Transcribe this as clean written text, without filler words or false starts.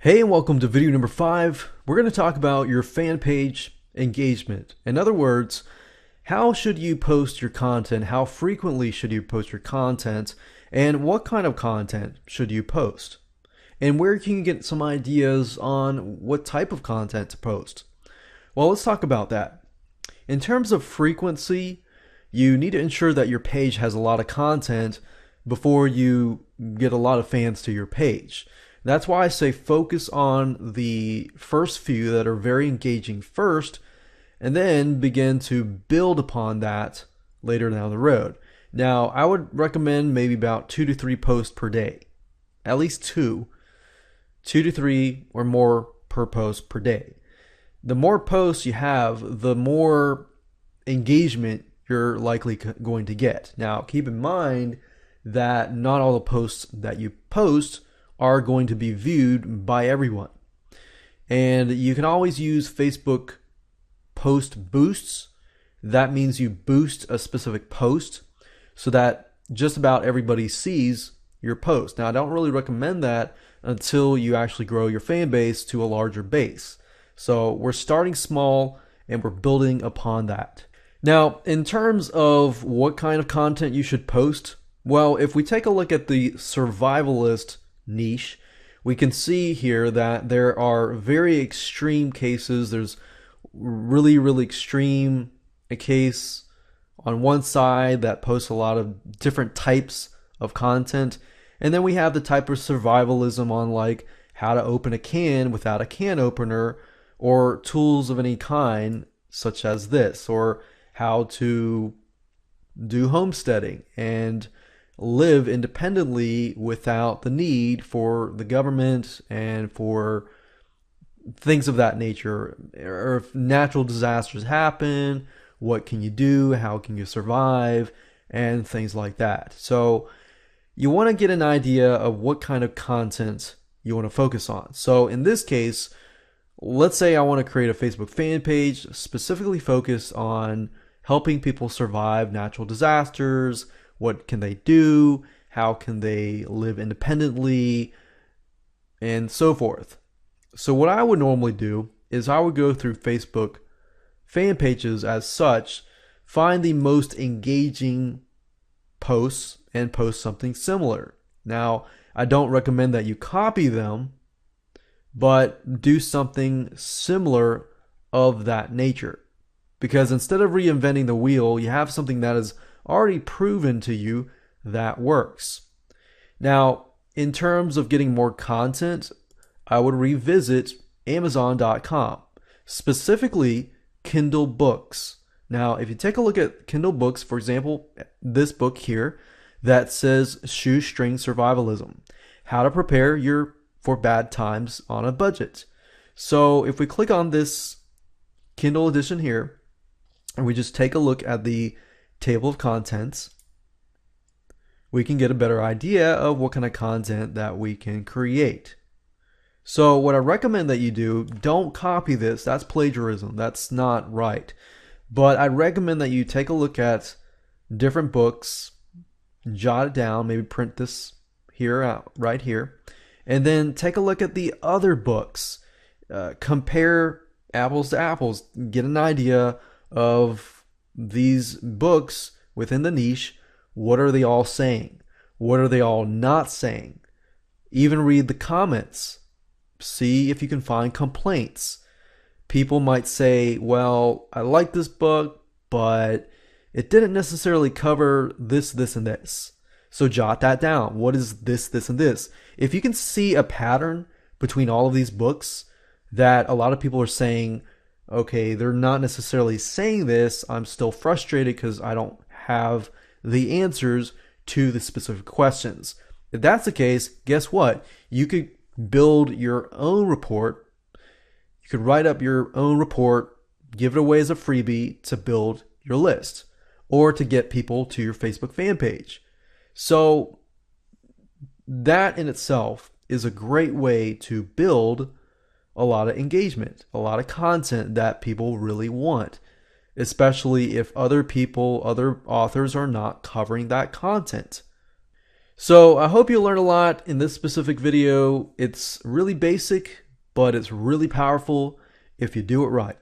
Hey, and welcome to video number 5. We're going to talk about your fan page engagement. In other words, how should you post your content? How frequently should you post your content? And what kind of content should you post? And where can you get some ideas on what type of content to post? Well, let's talk about that. In terms of frequency, you need to ensure that your page has a lot of content before you get a lot of fans to your page. That's why I say focus on the first few that are very engaging first, and then begin to build upon that later down the road. Now, I would recommend maybe about 2 to 3 posts per day. At least 2 to 3 or more per post per day. The more posts you have, the more engagement you're likely going to get. Now, keep in mind that not all the posts that you post are going to be viewed by everyone. And you can always use Facebook post boosts. That means you boost a specific post so that just about everybody sees your post. Now, I don't really recommend that until you actually grow your fan base to a larger base. So we're starting small and we're building upon that. Now, in terms of what kind of content you should post, well, if we take a look at the survivalist niche, we can see here that there are very extreme cases. There's really extreme a case on one side that posts a lot of different types of content, and then we have the type of survivalism on like how to open a can without a can opener, or tools of any kind such as this, or how to do homesteading and live independently without the need for the government and for things of that nature. Or if natural disasters happen, what can you do? How can you survive? And things like that. So you want to get an idea of what kind of content you want to focus on. So in this case, let's say I want to create a Facebook fan page specifically focused on helping people survive natural disasters. What can they do? How can they live independently? And so forth. So what I would normally do is I would go through Facebook fan pages as such, find the most engaging posts and post something similar. Now, I don't recommend that you copy them, but do something similar of that nature. Because instead of reinventing the wheel, you have something that is already proven to you that works. Now, in terms of getting more content, I would revisit Amazon.com, specifically Kindle books. Now, if you take a look at Kindle books, for example, this book here that says Shoestring Survivalism, how to prepare for bad times on a budget. So if we click on this Kindle edition here, and we just take a look at the table of contents, we can get a better idea of what kind of content that we can create. So what I recommend that you do, don't copy this. That's plagiarism. That's not right. But I recommend that you take a look at different books, jot it down, maybe print this here out right here, and then take a look at the other books. Compare apples to apples. Get an idea of these books within the niche. What are they all saying? What are they all not saying? Even read the comments. See if you can find complaints. People might say, well, I like this book, but it didn't necessarily cover this, and this. So jot that down. What is this, and this? If you can see a pattern between all of these books that a lot of people are saying, okay, they're not necessarily saying this, I'm still frustrated because I don't have the answers to the specific questions. If that's the case, guess what? You could build your own report. You could write up your own report, give it away as a freebie to build your list or to get people to your Facebook fan page. So that in itself is a great way to build a lot of engagement, a lot of content that people really want, especially if other people, other authors are not covering that content. So I hope you learned a lot in this specific video. It's really basic, but it's really powerful if you do it right.